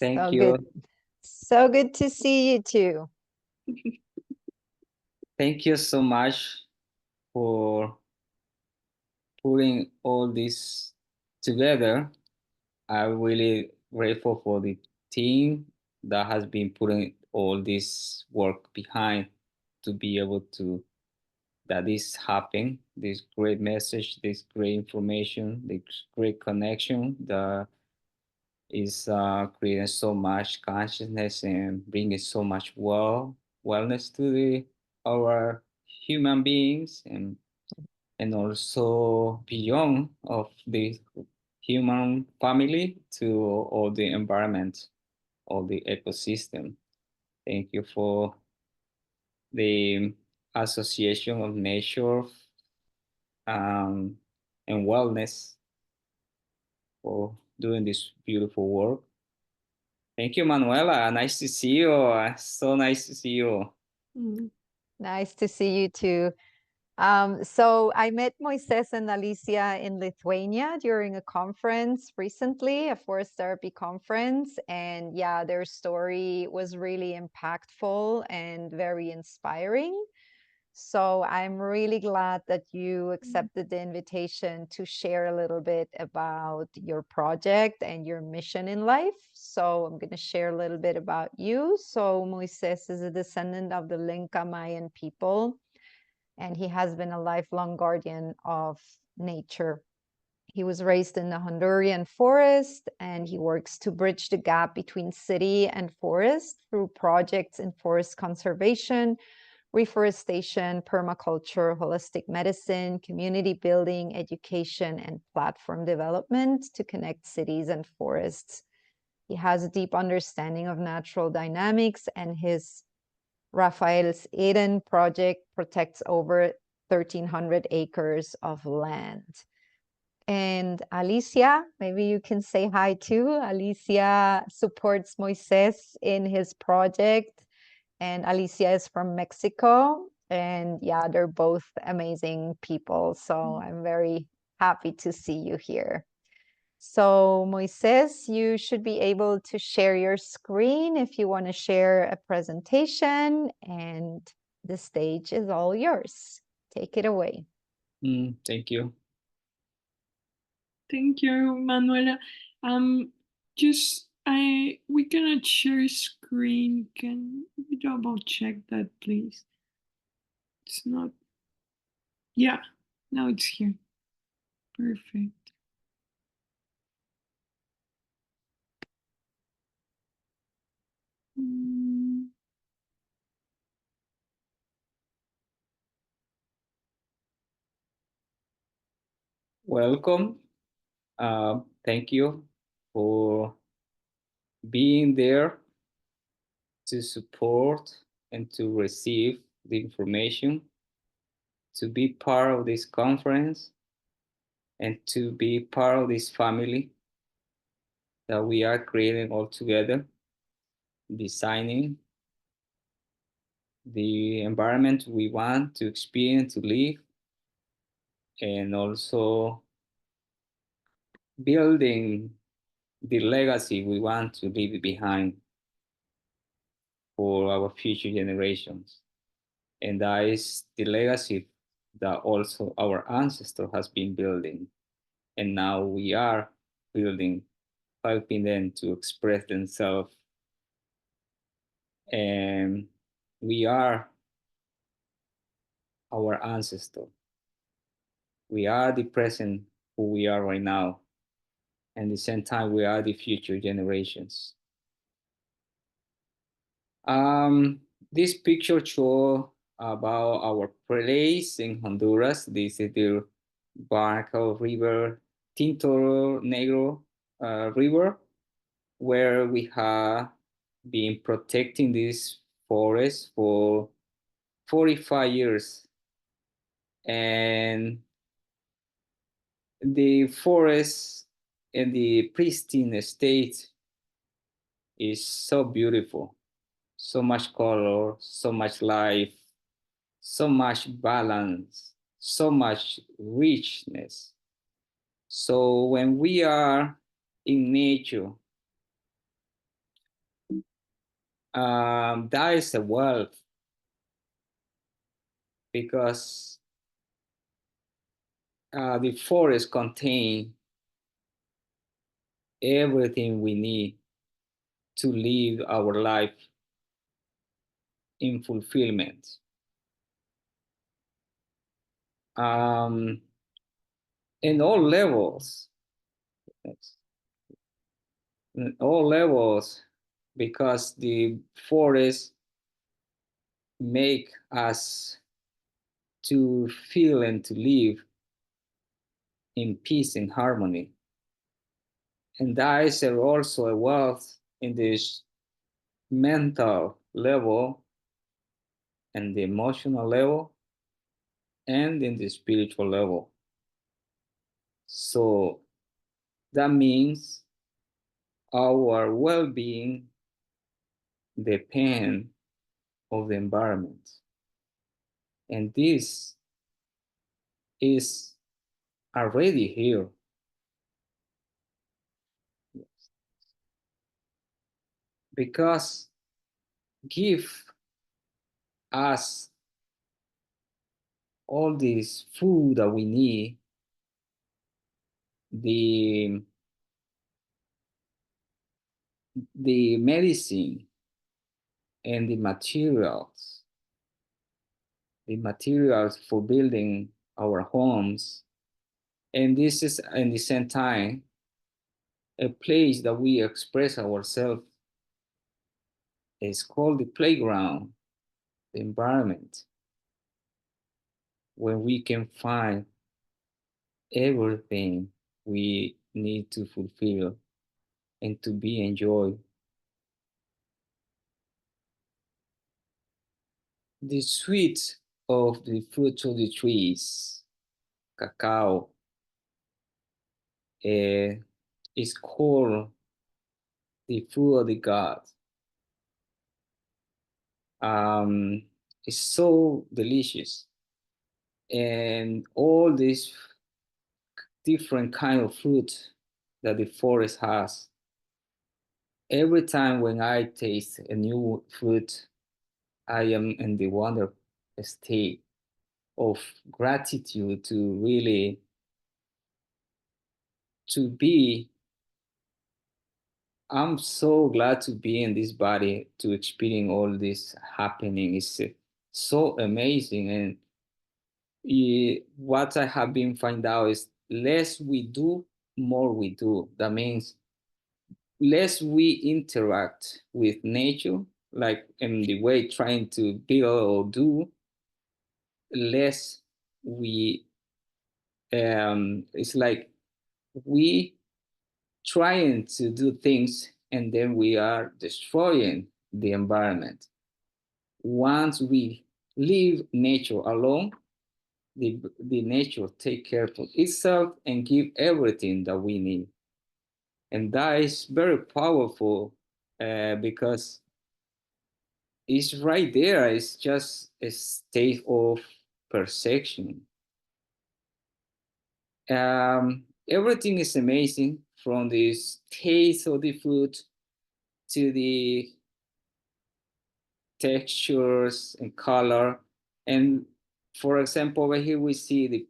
Thank So you. good. So good to see you too. Thank you so much for putting all this together. I'm really grateful for the team that has been putting all this work behind to be able to that this happen, this great message, this great information, this great connection that is creating so much consciousness and bringing so much wellness to our human beings and also beyond of the human family to all the environment, all the ecosystem. Thank you for the Association of Nature um, and Wellness for doing this beautiful work. Thank you, Manuela. Nice to see you. So nice to see you. Nice to see you too. So I met Moisés and Alicia in Lithuania during a conference recently, a forest therapy conference. And yeah, their story was really impactful and very inspiring. So I'm really glad that you accepted the invitation to share a little bit about your project and your mission in life. So I'm going to share a little bit about you. So Moisés is a descendant of the Lenca Mayan people, and he has been a lifelong guardian of nature. He was raised in the Honduran forest, and he works to bridge the gap between city and forest through projects in forest conservation, reforestation, permaculture, holistic medicine, community building, education, and platform development to connect cities and forests. He has a deep understanding of natural dynamics, and his Rafael's Eden project protects over 1,300 acres of land. And Alicia, maybe you can say hi too. Alicia supports Moisés in his project, and Alicia is from Mexico. And yeah, they're both amazing people. So I'm very happy to see you here. So Moisés, you should be able to share your screen if you want to share a presentation, and the stage is all yours. Take it away. Thank you. Thank you, Manuela. We cannot share screen. Can you double check that, please? It's not. Yeah, now it's here. Perfect. Welcome. Thank you for being there to support and to receive the information, to be part of this conference, and to be part of this family that we are creating all together, designing the environment we want to experience, to live, and also building the legacy we want to leave behind for our future generations. And that is the legacy that also our ancestor has been building. And now we are building, helping them to express themselves. And we are our ancestor. We are the present who we are right now. And at the same time, we are the future generations. This picture shows about our place in Honduras. This is the Barco River, Tinto Negro River, where we have been protecting this forest for 45 years. And the forest in the pristine state is so beautiful, so much color, so much life, so much balance, so much richness. So when we are in nature, That is a wealth, because the forest contain everything we need to live our life in fulfillment. In all levels, in all levels, because the forest make us to feel and to live in peace and harmony. And that is also a wealth in this mental level and the emotional level and in the spiritual level. So that means our well-being depends on the environment. And this is already here. Because give us all this food that we need, the medicine and the materials for building our homes. And this is, at the same time, a place that we express ourselves. It's called the playground, the environment, where we can find everything we need to fulfill and to be enjoyed. The sweet of the fruits of the trees, cacao, is called the fruit of the God. It's so delicious. And all these different kind of fruit that the forest has, every time when I taste a new fruit, I am in the wonder state of gratitude to really to be. I'm so glad to be in this body to experience all this happening. It's so amazing. And what I have been find out is less we do, more we do. That means less we interact with nature, like in the way trying to build or do, less we, it's like we trying to do things and then we are destroying the environment. Once we leave nature alone, the nature take care of itself and give everything that we need. And that is very powerful, because it's right there. It's just a state of perception. Everything is amazing, from the taste of the food to the textures and color. And for example, over here we see the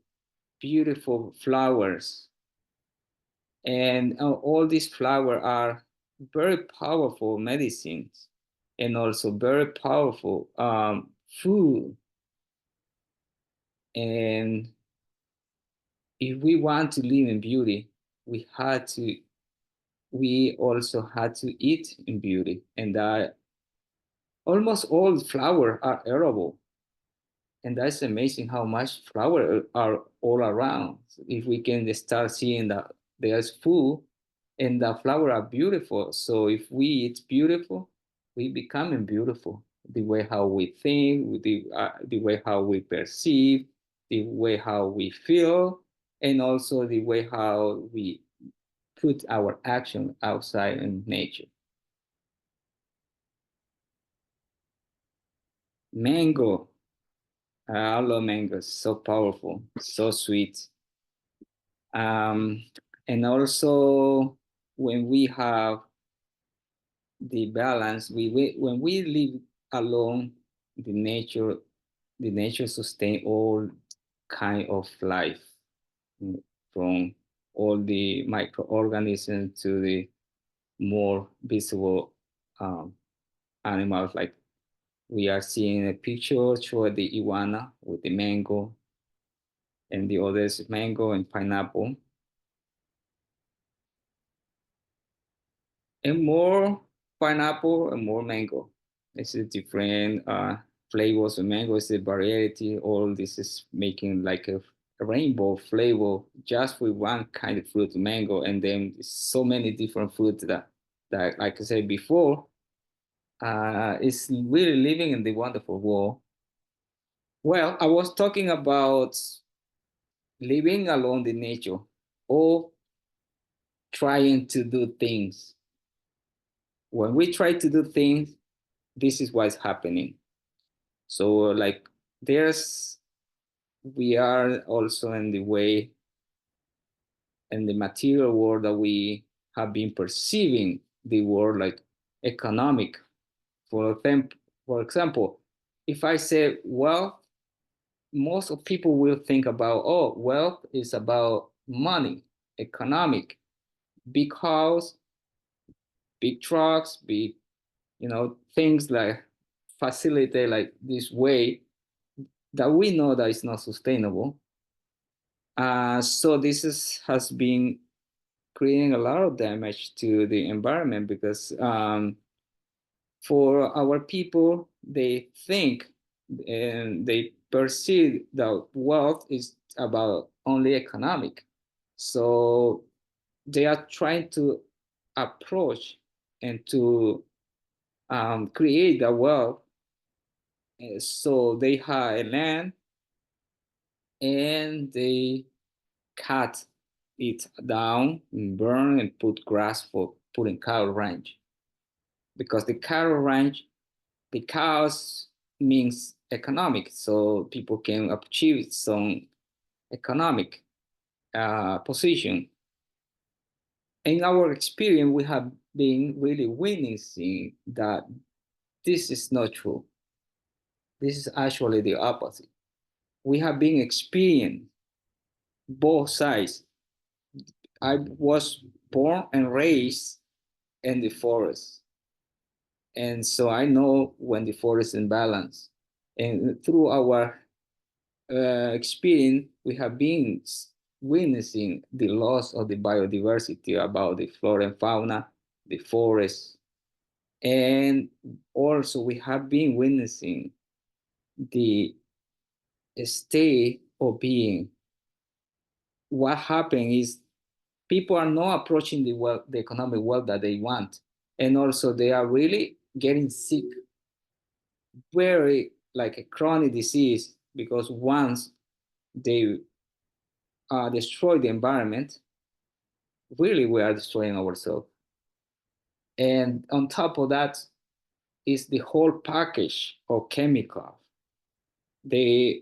beautiful flowers. And all these flowers are very powerful medicines and also very powerful food. And if we want to live in beauty, we also had to eat in beauty. And almost all flowers are edible. And that's amazing how much flowers are all around. If we can start seeing that there's food and the flowers are beautiful. So if we eat beautiful, we becoming beautiful. The way how we think, the way how we perceive, the way how we feel, and also the way how we put our action outside in nature. Mango. I love mangoes. So powerful, so sweet. And also when we have the balance. When we live alone, the nature sustain all kind of life, from all the microorganisms to the more visible um, animals. Like we are seeing a picture showing the iguana with the mango, and the others mango and pineapple, and more pineapple and more mango. This is different flavors of mango. It's a variety. All this is making like a rainbow flavor just with one kind of fruit, mango, and then so many different fruits that like I said before, is really living in the wonderful world. Well, I was talking about living alone in nature or trying to do things. When we try to do things, this is what's happening. So like we are also in the way in the material world that we have been perceiving the world like economic. For example, if I say wealth, most of people will think about, oh, wealth is about money, economic, big house, big trucks, big, things like facilitate like this way that we know that is not sustainable. So has been creating a lot of damage to the environment because for our people, they think and they perceive that wealth is about only economic. So they are trying to approach and to create the wealth. So they have a land and they cut it down, burn, and put grass for putting cattle ranch. Because the cows means economic, so people can achieve some economic position. In our experience, we have been really witnessing that this is not true. This is actually the opposite. We have been experiencing both sides. I was born and raised in the forest. And so I know when the forest is in balance. And through our experience, we have been witnessing the loss of the biodiversity about the flora and fauna, the forest. And also we have been witnessing the state of being. What happened is people are not approaching the economic wealth that they want. And also they are really getting sick, very like a chronic disease, because once they destroy the environment, really we are destroying ourselves. And on top of that is the whole package of chemicals the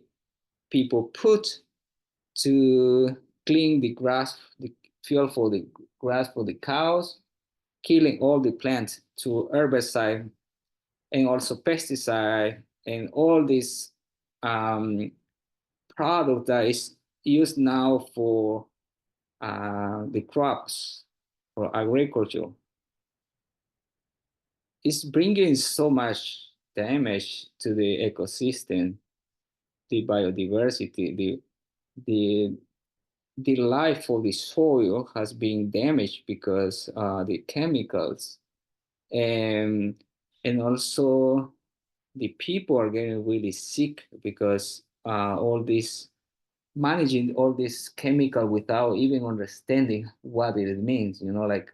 people put to clean the grass, the fuel for the grass for the cows, killing all the plants to herbicide and also pesticide and all this product that is used now for the crops for agriculture. It's bringing so much damage to the ecosystem, the biodiversity, the the life of the soil has been damaged because the chemicals, and also the people are getting really sick because all this managing all this chemical without even understanding what it means. Like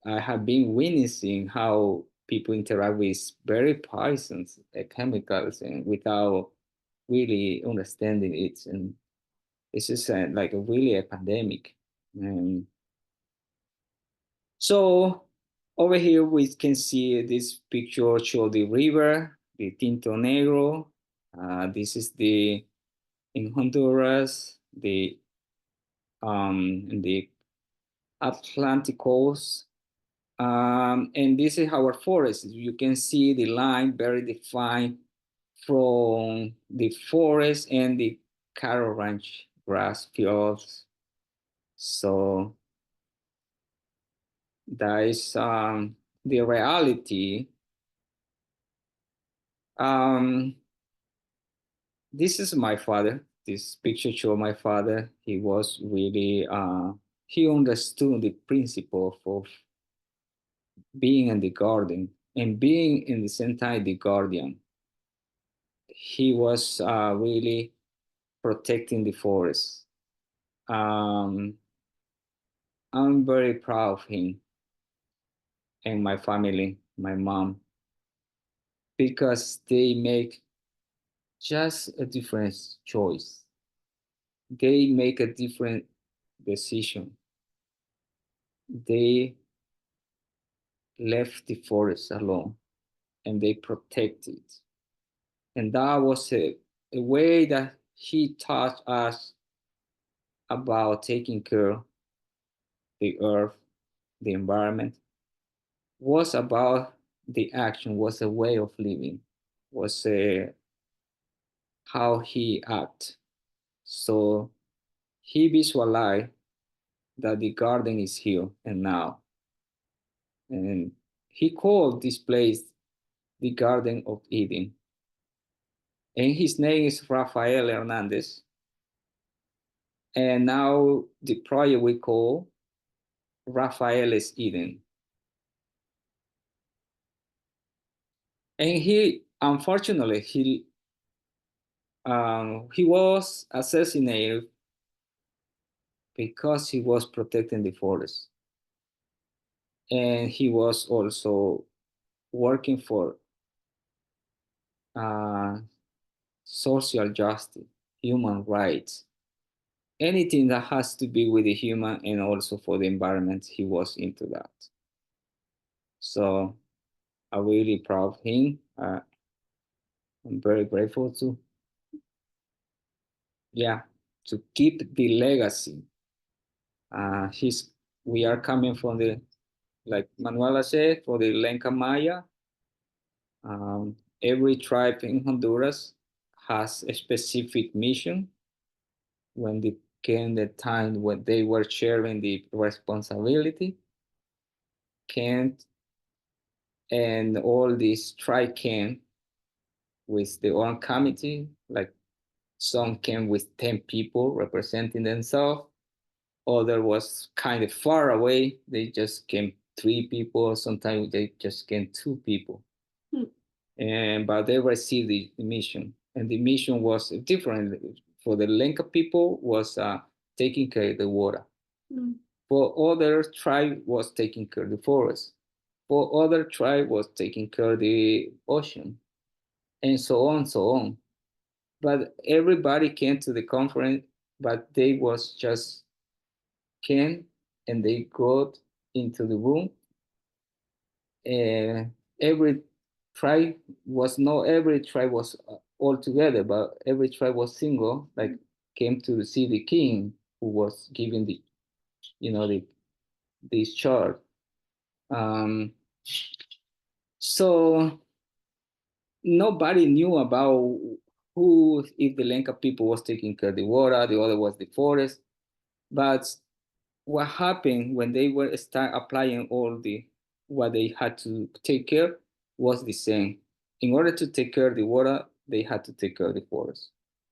I have been witnessing how people interact with very poisons chemicals and without really understanding it. And this is like really a pandemic. So over here we can see this picture show the river, the Tinto Negro. This is in Honduras, in the Atlantic coast. And this is our forest. You can see the line very defined from the forest and the cattle ranch grass fields. So that is the reality. This is my father. This picture shows my father. He was really, he understood the principle of being in the garden and being in the same time the guardian. He was really protecting the forest. I'm very proud of him and my family, my mom, because they make just a different choice. They make a different decision. They left the forest alone and they protect it. And that was a way that he taught us about taking care of the earth, the environment, was about the action, was a way of living, was how he act. So he visualized that the garden is here and now. And he called this place the Garden of Eden. And his name is Rafael Hernandez. And now the project we call Rafael's Eden. And he, unfortunately, he was assassinated because he was protecting the forest. And he was also working for social justice, human rights, anything that has to be with the human and also for the environment. He was into that. So I'm really proud of him. I'm very grateful to, yeah, to keep the legacy. We are coming from the, like Manuela said, for the Lenca Maya. Every tribe in Honduras has a specific mission. When it came the time when they were sharing the responsibility, Kent and all these tribe came with their own committee, like some came with 10 people representing themselves. Other was kind of far away. They just came 3 people. Sometimes they just came 2 people. But they received the mission. And the mission was different. For the Lenca people was taking care of the water. For other tribe was taking care of the forest. For other tribe was taking care of the ocean. And so on, so on. But everybody came to the conference, but they was just came and they got into the room. Every tribe was not every tribe was all together, but every tribe was single. Like came to see the king who was giving the, this chart. So nobody knew about who, if the Lenca people was taking care of the water, the other was the forest. But what happened when they were start applying all the what they had to take care was the same. In order to take care of the water, they had to take care of the forest.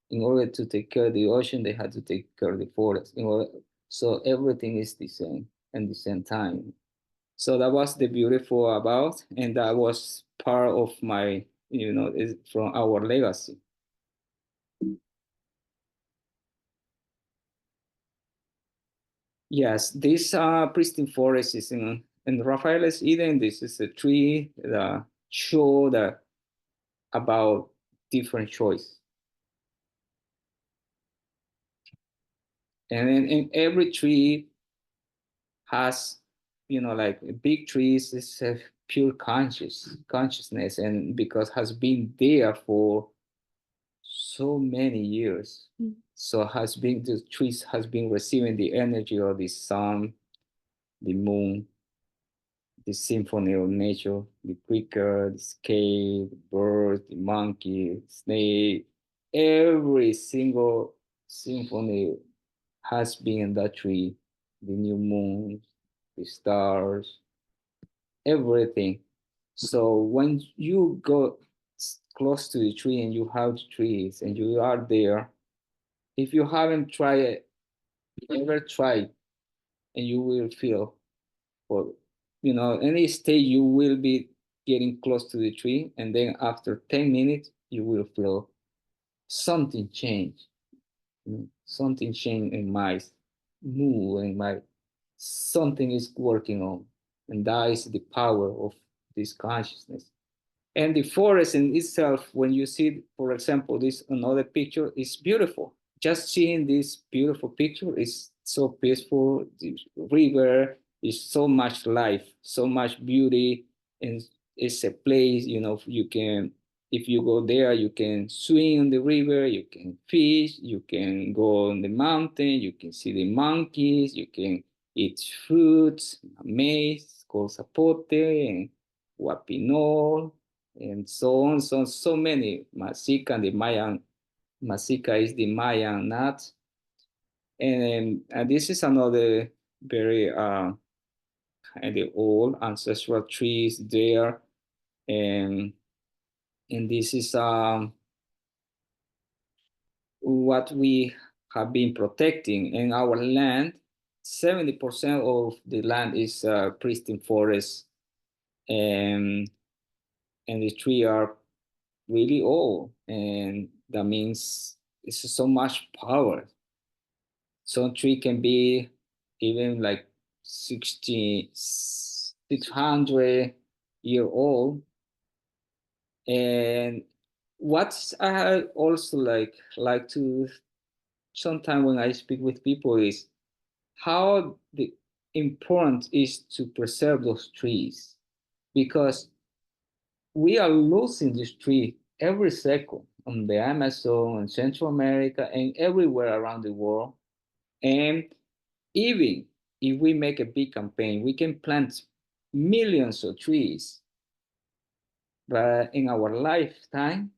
In order to take care of the ocean, they had to take care of the forest. So everything is the same at the same time. So that was the beautiful about, and that was part of my, is from our legacy. Yes, this pristine forest is in Rafael's Eden. This is a tree that show that about different choice. And in every tree has, like big trees is a pure consciousness, and because has been there for so many years. So the trees has been receiving the energy of the sun, the moon, the symphony of nature, the cricket, the skate, the bird, the monkey, the snake, every single symphony has been in that tree, the new moon, the stars, everything. So when you go close to the tree and you have the trees and you are there, if you haven't tried it, ever try, and you will feel, for any stage you will be getting close to the tree, and then after 10 minutes you will feel something change. Something change in my mood, and my something is working on, and that is the power of this consciousness. And the forest in itself, when you see, for example, this another picture, is beautiful. Just seeing this beautiful picture is so peaceful. The river is so much life, so much beauty, and it's a place, you can, if you go there, you can swim in the river, you can fish, you can go on the mountain, you can see the monkeys, you can eat fruits, maize, called zapote, and guapinol, and so on, so many. Masica and the Mayan, Masica is the Mayan nut. And this is another very the old ancestral trees there. And this is what we have been protecting in our land. 70% of the land is pristine forest, and the trees are really old, and that means it's so much power. Some tree can be even like 600 year old. And what I also like to, sometimes when I speak with people, is how the important is to preserve those trees, because we are losing this tree every second on the Amazon and Central America and everywhere around the world. And even if we make a big campaign, we can plant millions of trees, but in our lifetime,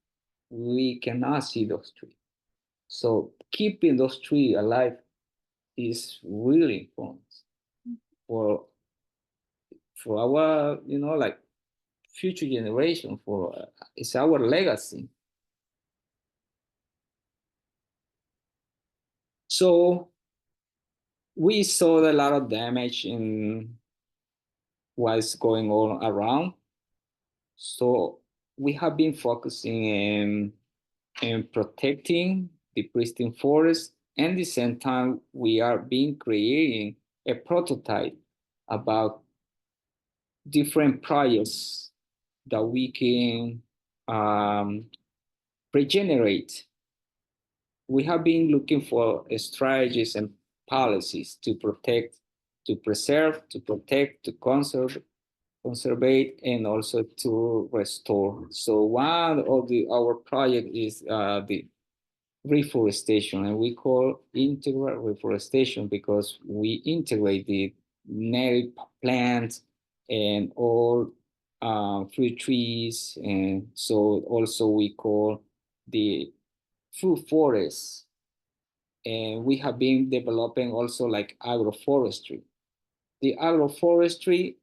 we cannot see those trees. So keeping those trees alive is really important for our, like future generation. For it's our legacy. So we saw a lot of damage in what's going on around. So we have been focusing in protecting the pristine forest, and at the same time we are being creating a prototype about different projects that we can regenerate. We have been looking for strategies and policies to protect, to preserve, to protect, to conserve, and also to restore. So one of our project is the reforestation, and we call integral reforestation because we integrate the native plants and all fruit trees, and so also we call the fruit forests. And we have been developing also like agroforestry. The agroforestry,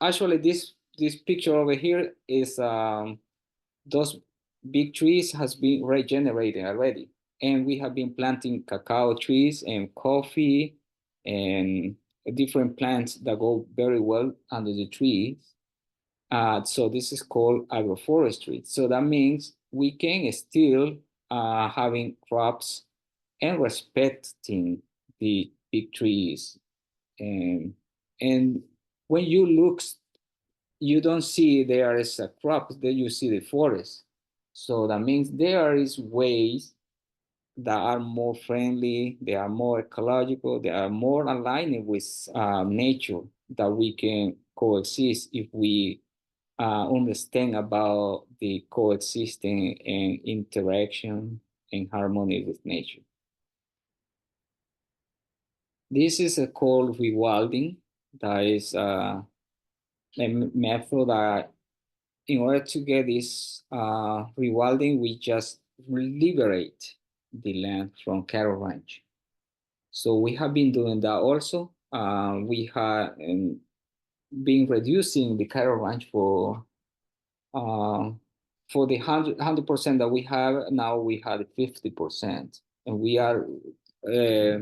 actually this picture over here is those big trees has been regenerated already, and we have been planting cacao trees and coffee and different plants that go very well under the trees. So this is called agroforestry. So that means we can still having crops and respecting the big trees. And when you look, you don't see there is a crop, then you see the forest. So that means there is ways that are more friendly, they are more ecological, they are more aligned with nature, that we can coexist if we understand about the coexisting and interaction and harmony with nature. This is a called rewilding. That is method that in order to get this rewilding, we just liberate the land from cattle ranch. So we have been doing that also. We have been reducing the cattle ranch for the 100% that we have. Now we have 50%, and we are uh,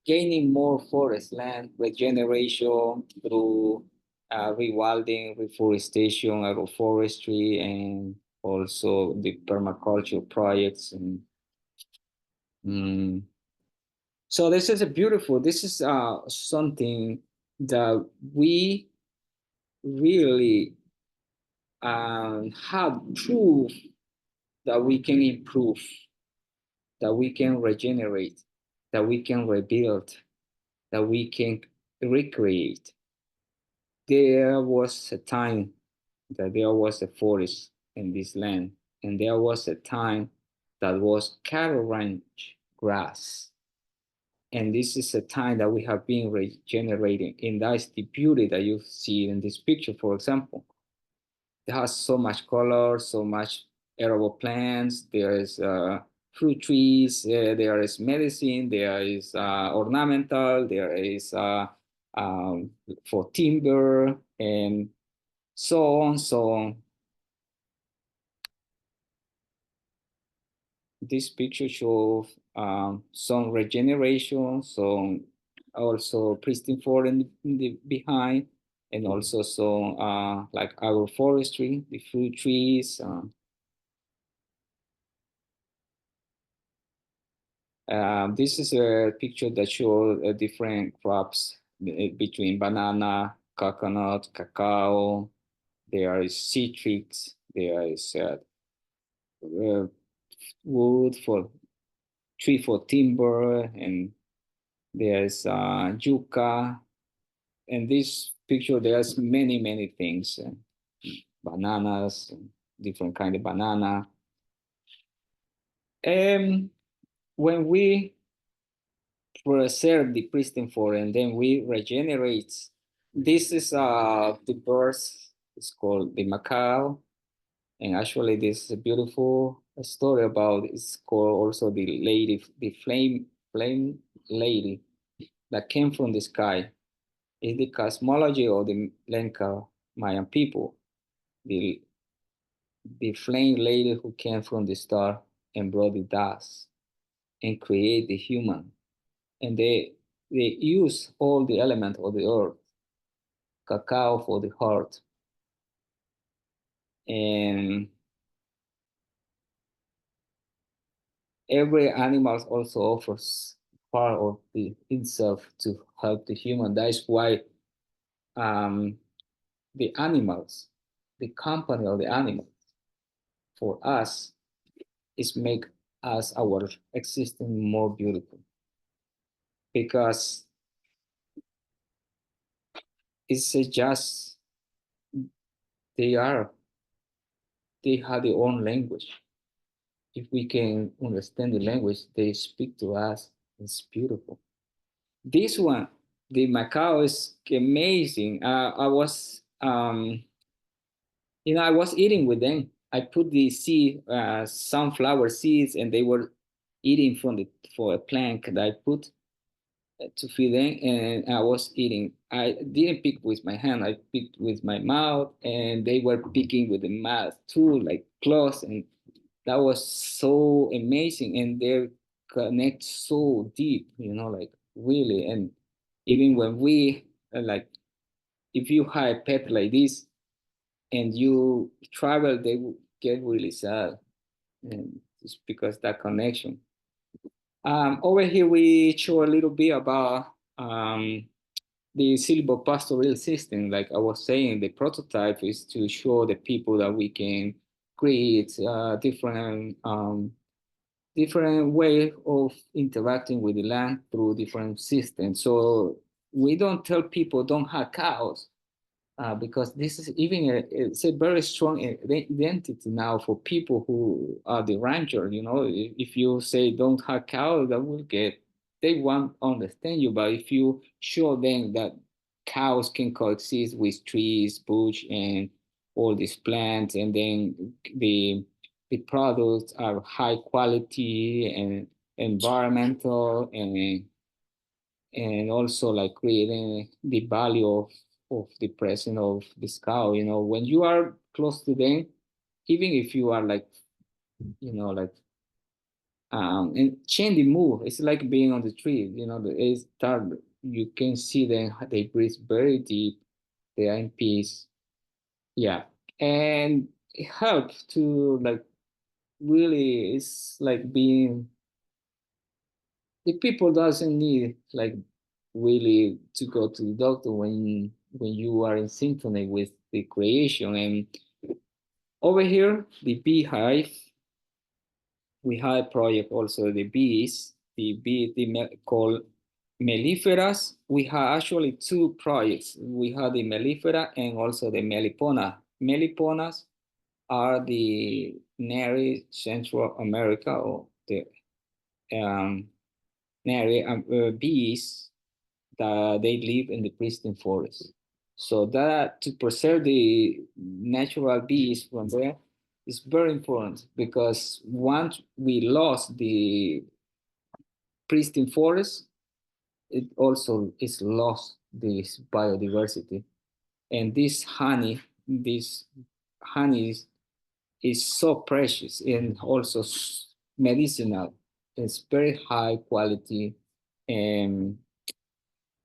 gaining more forest land regeneration through rewilding, reforestation, agroforestry, and also the permaculture projects. And so this is a beautiful. This is something that we really have proof that we can improve, that we can regenerate, that we can rebuild, that we can recreate. There was a time that there was a forest in this land, and there was a time that was cattle ranch grass. And this is a time that we have been regenerating, and that's the beauty that you see in this picture, for example. It has so much color, so much edible plants. There is fruit trees. There is medicine. There is ornamental. There is for timber and so on, so on. This picture shows some regeneration, some also pristine forest in the behind, and also some like agroforestry, the fruit trees. This is a picture that shows different crops between banana, coconut, cacao. There is citrus. There is wood for tree for timber, and there's yucca. And this picture, there's many things, bananas, different kind of banana. And when we preserve the pristine forest and then we regenerate, this is the birds. It's called the macaw. And actually, this is a beautiful story about. It's called also the lady, the flame lady that came from the sky. It's the cosmology of the Lenca Mayan people. The the flame lady who came from the star and brought the dust and create the human. And they use all the elements of the earth, cacao for the heart, and every animal also offers part of the itself to help the human. That is why the animals, the company of the animals, for us, is make us our existence more beautiful, because it's just they are they have their own language. If we can understand the language they speak to us, it's beautiful. This one, the Macau, is amazing. I was, I was eating with them. I put the sunflower seeds, and they were eating from for a plant that I put to feed them, and I was eating. I didn't pick with my hand. I picked with my mouth, and they were picking with the mouth too, like close, and that was so amazing. And they connect so deep, like really. And even when we like, if you have a pet like this and you travel, they will get really sad, and it's because that connection. Over here, we show a little bit about the silvopastoral system. Like I was saying, the prototype is to show the people that we can create different way of interacting with the land through different systems. So we don't tell people don't have cows, because this is it's a very strong identity now for people who are the rancher. If you say don't have cows, they won't understand you. But if you show them that cows can coexist with trees, bush, and all these plants, and then the products are high quality and environmental, and also like creating the value of the presence of this cow. You know, when you are close to them, even if you are like, you know, like and change the mood. It's like being on the tree. You know, it's start. You can see them. They breathe very deep. They are in peace. Yeah, and it helps to like really. It's like being the people doesn't need like really to go to the doctor when you are in symphony with the creation. And over here, the beehive, we had a project also the bees, called melliferas. We had actually two projects. We had the mellifera and also the melipona. Meliponas are the near Central America, or the um, near bees that they live in the pristine forest. So that to preserve the natural bees from there is very important, because once we lost the pristine forest, it also is lost this biodiversity. And this honey is so precious and also medicinal. It's very high quality. And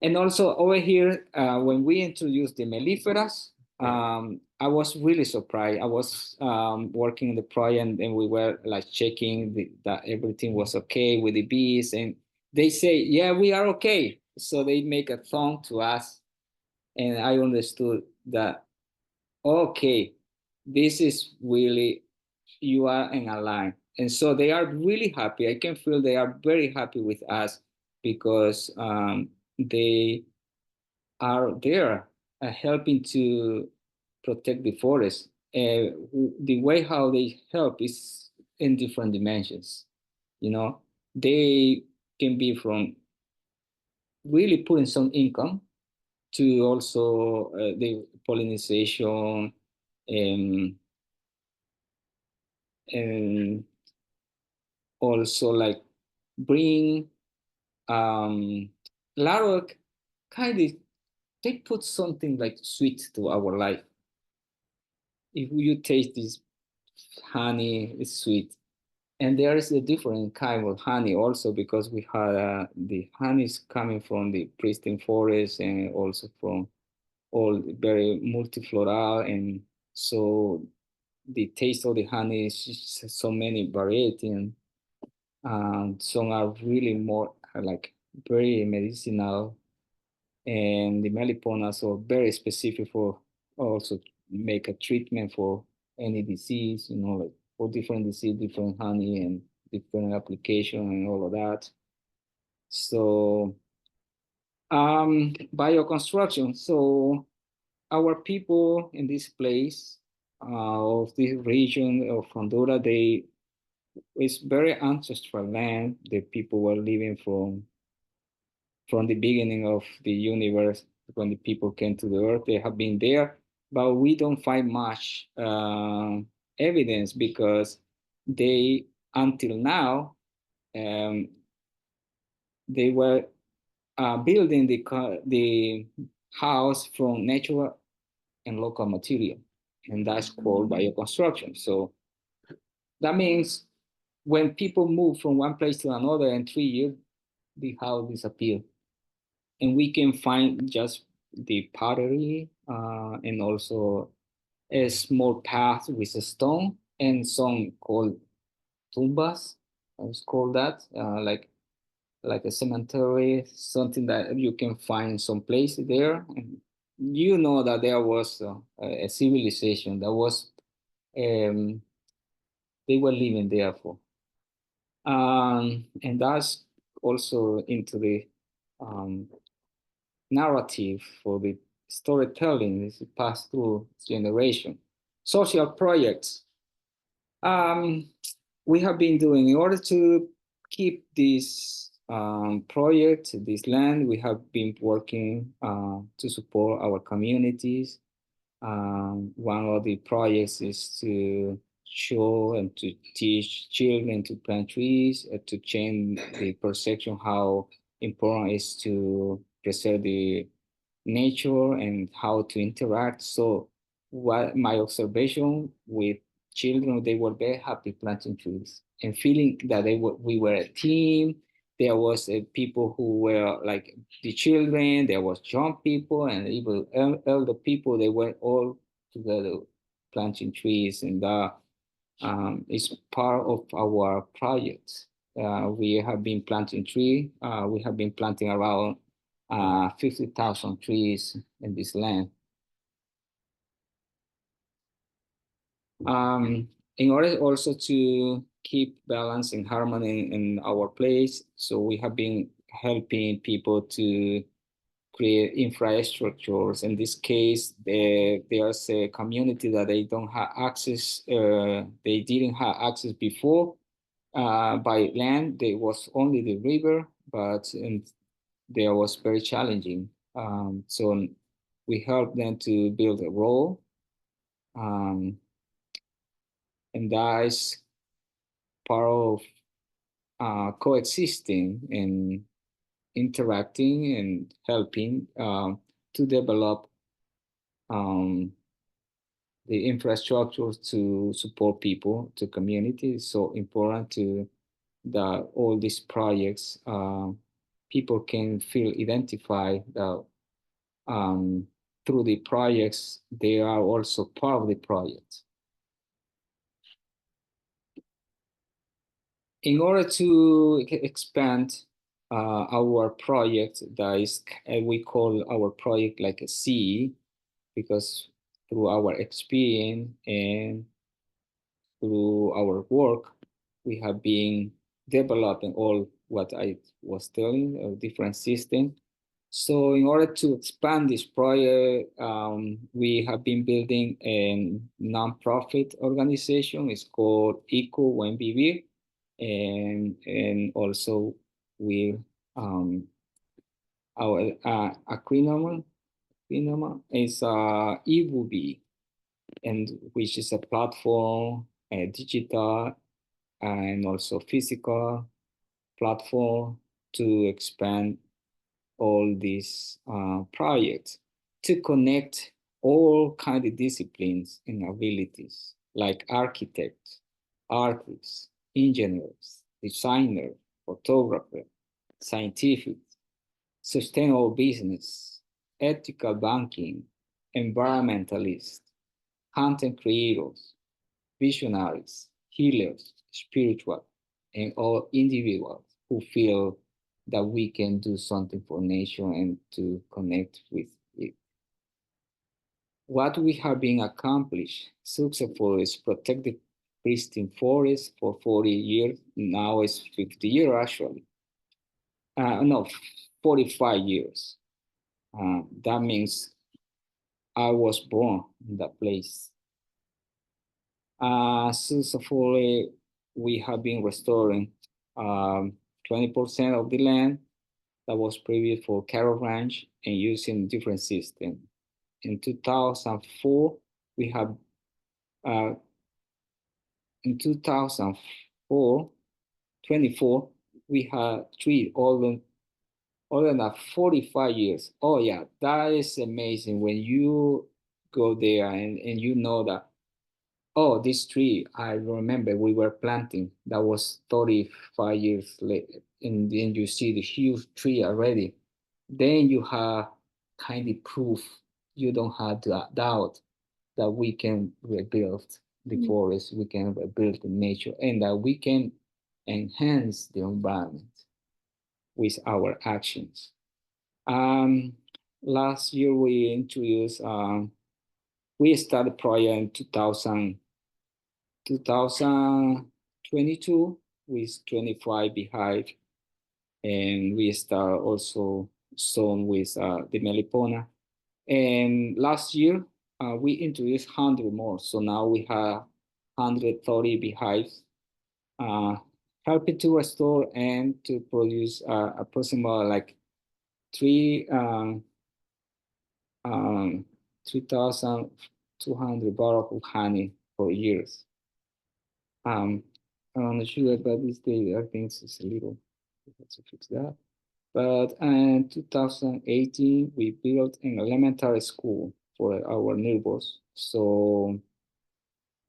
And also over here, when we introduced the melliferas, I was really surprised. I was working in the project, and we were like checking that everything was okay with the bees, and they say, "Yeah, we are okay." So they make a song to us, and I understood that, okay, this is really, you are in a line, and so they are really happy. I can feel they are very happy with us, because they are there helping to protect the forest. The way how they help is in different dimensions. You know, they can be from really putting some income to also the pollination, and and also like bring a lot of kind of, they put something like sweet to our life. If you taste this honey, it's sweet. And there is a different kind of honey also, because we had the honey is coming from the pristine forest, and also from all very multifloral. And so the taste of the honey is just so many variety, and some are really more like very medicinal, and the meliponas are very specific for also make a treatment for any disease, you know, like for different disease, different honey and different application and all of that. So bioconstruction. So our people in this place of this region of Honduras, it's very ancestral land. The people were living from the beginning of the universe, when the people came to the earth. They have been there, but we don't find much evidence, because they, until now, um, they were building the house from natural and local material, and that's called bioconstruction. So that means when people move from one place to another, in 3 years, the house disappeared, and we can find just the pottery, and also a small path with a stone, and some called tumbas. It's called that, like a cemetery, something that you can find some place there. And you know that there was a civilization that was, um, they were living there for. And that's also into the um, narrative for the storytelling is passed through generation. Social projects. We have been doing in order to keep this project, this land, we have been working to support our communities. One of the projects is to show and to teach children to plant trees, to change the perception how important it is to preserve the nature and how to interact. So what my observation with children, they were very happy planting trees and feeling that we were a team. There was people who were like the children, there was young people and even elder people. They were all together planting trees, and that is part of our project. We have been planting trees. We have been planting around 50,000 trees in this land. In order also to keep balance and harmony in our place, so we have been helping people to create infrastructures. In this case, there's a community that they don't have access, they didn't have access before by land. There was only the river, but there was very challenging. So we helped them to build a road, and that is part of coexisting and interacting and helping to develop the infrastructure to support people, to communities. So important to that all these projects, people can feel identified that through the projects, they are also part of the project. In order to expand our project, that is, we call our project like a C, because through our experience and through our work, we have been developing all what I was telling, a different system. So in order to expand this project, we have been building a nonprofit organization. It's called Buen Vivir. And also we, our acronym is EWB, and which is a platform, a digital and also physical platform to expand all these projects, to connect all kinds of disciplines and abilities like architects, artists, engineers, designers, photographers, scientific, sustainable business, ethical banking, environmentalists, content creators, visionaries, healers, spiritual, and all individuals who feel that we can do something for nature and to connect with it. What we have been accomplished successfully is protect the pristine forest for 40 years. Now it's 50 years actually. No, 45 years. That means I was born in that place. Successfully, we have been restoring 20% of the land that was previous for cattle ranch and using different system. In 2004, we have, in 2004, 24, we had treated all than 45 years. Oh yeah, that is amazing when you go there and you know that, oh, this tree, I remember we were planting, that was 35 years later, and then you see the huge tree already. Then you have kind of proof, you don't have to doubt that we can rebuild the forest, we can rebuild the nature, and that we can enhance the environment with our actions. Last year we introduced, we started project in 2022 with 25 beehive, and we start also soon with the melipona. And last year we introduced 100 more, so now we have 130 beehives helping to restore and to produce approximately like three 3,200 barrels of honey per year. I'm not sure about this day. I think it's a little, we have to fix that. But in 2018, we built an elementary school for our neighbors. So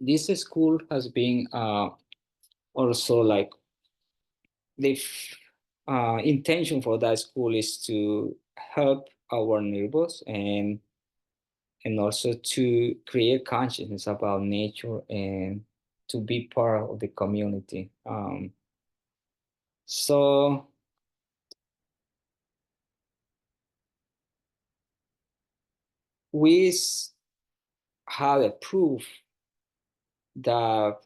this school has been also like the intention for that school is to help our neighbors and also to create consciousness about nature and to be part of the community. So we had a proof that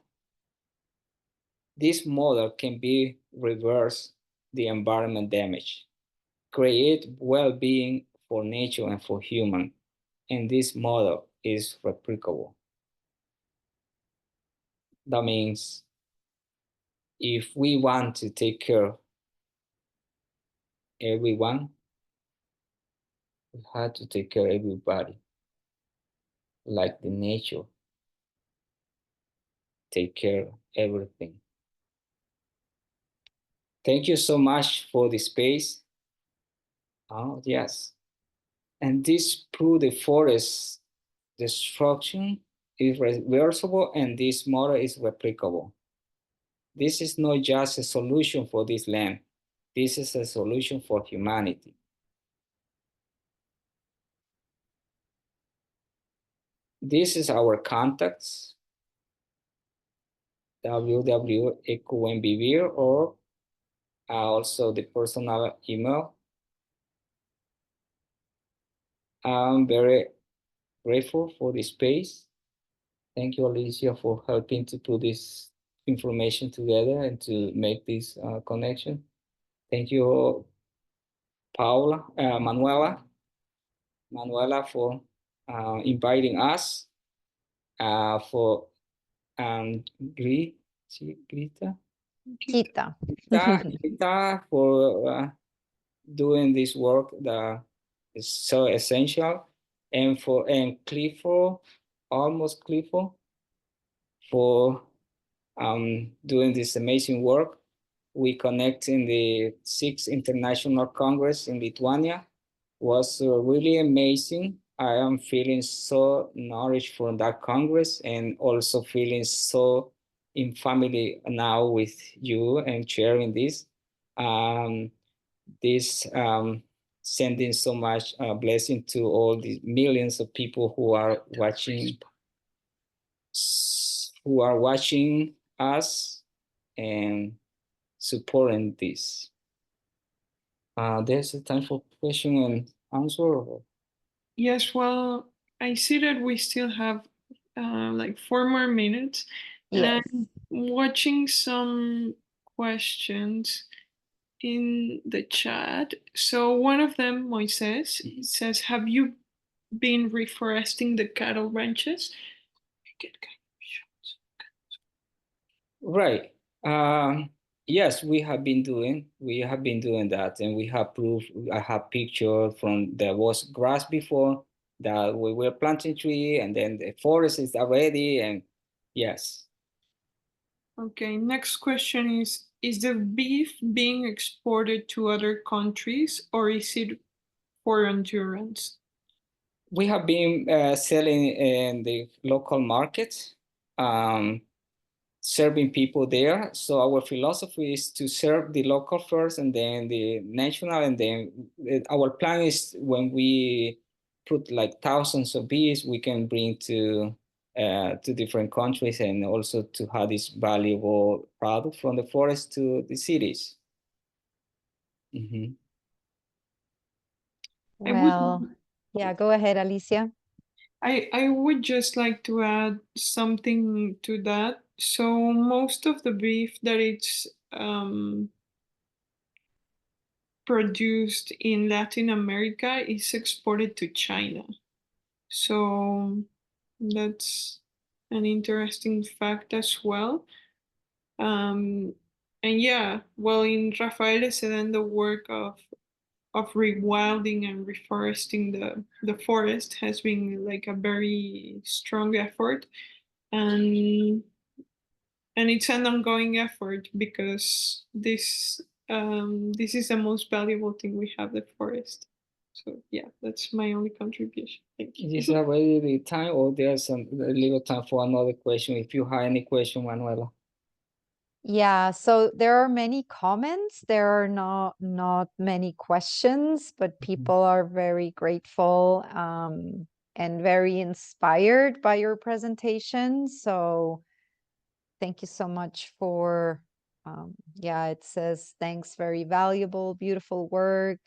this model can be reverse the environment damage, create well-being for nature and for human, and this model is replicable. That means if we want to take care of everyone, we have to take care of everybody, like the nature, take care of everything. Thank you so much for the space. Oh, yes. And this prove the forest destruction is reversible and this model is replicable. This is not just a solution for this land. This is a solution for humanity. This is our contacts, Buen Vivir, or also the personal email. I'm very grateful for the space. Thank you, Alicia, for helping to put this information together and to make this connection. Thank you, Paula, Manuela, for inviting us, for Grita, Kita. for doing this work that is so essential, and Clifford, almost Clifford, for doing this amazing work. We connect in the 6th International Congress in Lithuania. Was really amazing. I am feeling so nourished from that Congress and also feeling so in family now with you and sharing this. Sending so much blessing to all the millions of people who are watching us and supporting this. There's a time for question and answer. Yes, well, I see that we still have like 4 more minutes. And Yes. I'm watching some questions in the chat. So one of them, Moisés, says, have you been reforesting the cattle ranches? Right. Yes, we have been doing that, and we have proof. I have picture from there was grass before that we were planting tree, and then the forest is already, and yes. Okay, next question is the beef being exported to other countries or is it for endurance? We have been selling in the local market. Serving people there. So our philosophy is to serve the local first and then the national. And then our plan is when we put like thousands of bees, we can bring to different countries and also to have this valuable product from the forest to the cities. Mm-hmm. Well, yeah, go ahead, Alicia. I would just like to add something to that. So most of the beef that it's produced in Latin America is exported to China. So that's an interesting fact as well. And yeah, well, in Rafael se dan the work of rewilding and reforesting the forest has been like a very strong effort, and it's an ongoing effort because this is the most valuable thing we have, the forest. So yeah, that's my only contribution. Thank you. Is already the time, or there's a little time for another question? If you have any question, Manuela. Yeah, so there are many comments. There are not many questions, but people are very grateful and very inspired by your presentation. So thank you so much for, yeah, it says, thanks, very valuable, beautiful work.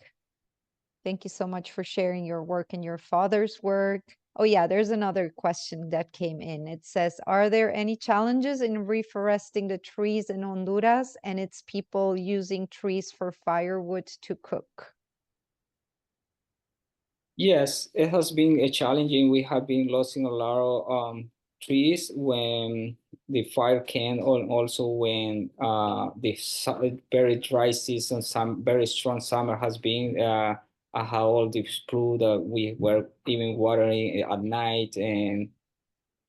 Thank you so much for sharing your work and your father's work. Oh yeah, there's another question that came in. It says, are there any challenges in reforesting the trees in Honduras and its people using trees for firewood to cook? Yes, it has been a challenging. We have been losing a lot of trees when the fire came, and also when the very dry season, some very strong summer has been. How all the crew that we were even watering at night and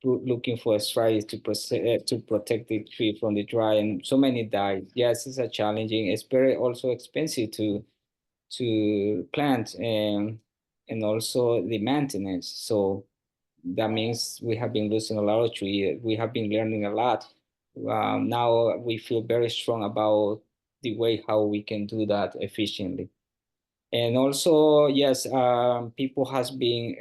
looking for strategies to protect the tree from the dry, and so many died. Yes, it's a challenging. It's very also expensive to plant and also the maintenance. So that means we have been losing a lot of tree. We have been learning a lot. Now we feel very strong about the way how we can do that efficiently. And also, yes, people has been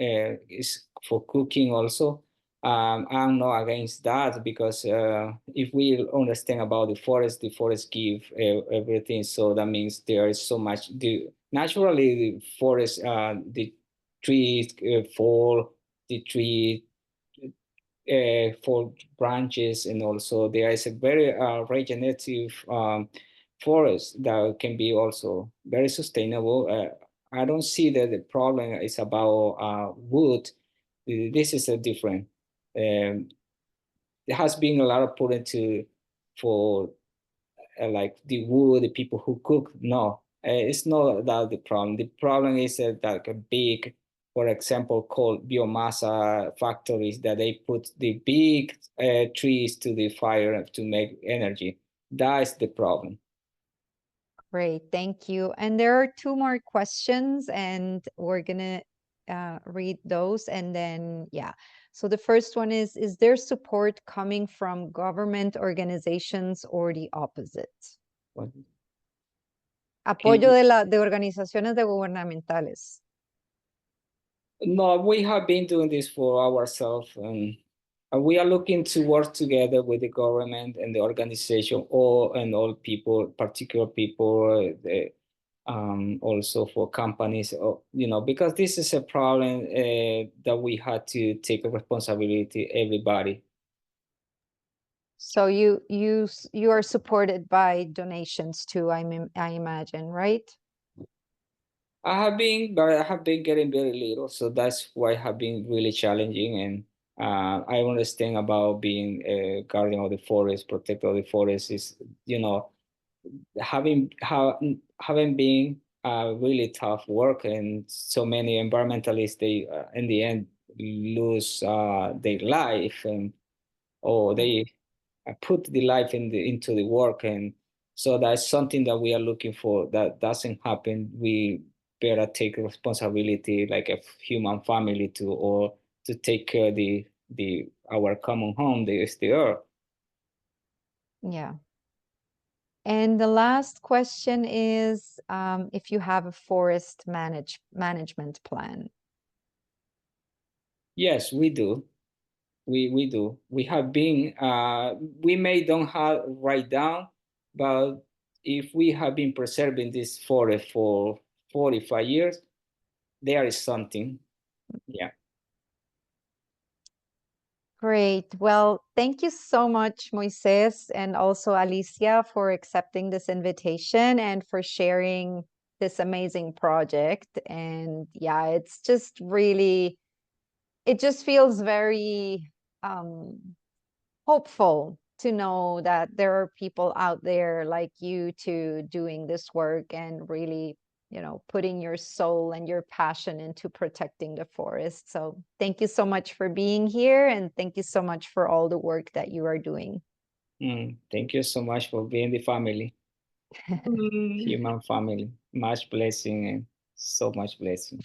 is for cooking also. I'm not against that because if we understand about the forest give everything. So that means there is so much. Naturally, the forest, the trees fall, the tree fall branches, and also there is a very regenerative forest that can be also very sustainable. I don't see that the problem is about wood. This is a different. There has been a lot of put into for like the wood, the people who cook. No, it's not that the problem. The problem is like a big, for example, called biomassa factories that they put the big trees to the fire to make energy. That is the problem. Great, thank you. And there are two more questions, and we're gonna read those, and then, yeah. So the first one is there support coming from government organizations or the opposite? What- Apoyo de organizaciones de gubernamentales. No, we have been doing this for ourselves, and we are looking to work together with the government and the organization, all people, particular people, also for companies, because this is a problem that we had to take a responsibility, everybody. So you are supported by donations too, I imagine, right? But I have been getting very little, so that's why I have been really challenging. And I understand about being a guardian of the forest, protector of the forest is, having been really tough work, and so many environmentalists, they in the end lose their life, and they put the life into the work. And so that's something that we are looking for that doesn't happen. We better take responsibility like a human family or to take care of the our common home, the earth. Yeah. And the last question is if you have a forest management plan. Yes, we do. We do. We have been, we may don't have right down, but if we have been preserving this forest for 45 years, there is something. Yeah. Great. Well, thank you so much, Moisés, and also Alicia, for accepting this invitation and for sharing this amazing project. And yeah, it's just really, it just feels very hopeful to know that there are people out there like you too doing this work and really, you know, putting your soul and your passion into protecting the forest. So thank you so much for being here, and thank you so much for all the work that you are doing. Thank you so much for being the family, human family. Much blessing and so much blessing.